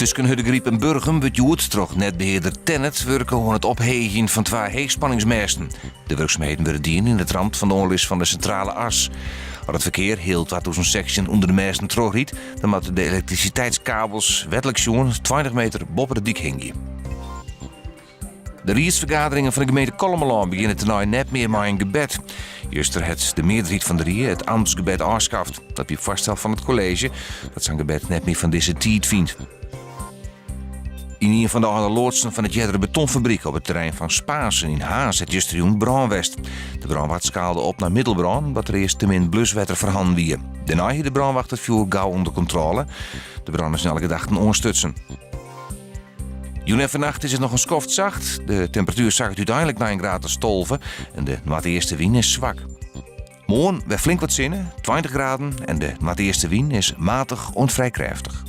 Tussen Huddegriep en Burgum wordt Joert toch netbeheerder Tennet werken aan het ophezen van 2 heegspanningsmesten. De werkzaamheden worden dienen in het rand van de onlis van de centrale as. Als het verkeer heel 2000 section onder de mesten terugriet, dan moeten de elektriciteitskabels wettelijk zo'n 20 meter boven de dik hingen. De raadsvergaderingen van de gemeente Kolmelaan beginnen tonight net meer met een gebed. Juster het de meerderheid van de Rie het ambtsgebed afschaft. Dat bij voorstel van het college dat zijn gebed net meer van deze tijd vindt. In een van de allerlaatsten van het Jedderen betonfabriek op het terrein van Spaansen in Haas het juster brandwest. De brandwacht skaalde op naar middelbrand, omdat er eerst te min bluswetter voorhanden wie. Daarna heeft de brandwacht het vuur gauw onder controle. De brand is elke dag ondersteunen. Joen en vannacht is het nog een skoft zacht. De temperatuur zakt uiteindelijk naar 1 graad te stolven en de noordeerste wind is zwak. Morgen weer flink wat zinnen, 20 graden en de noordeerste wind is matig en vrij krachtig.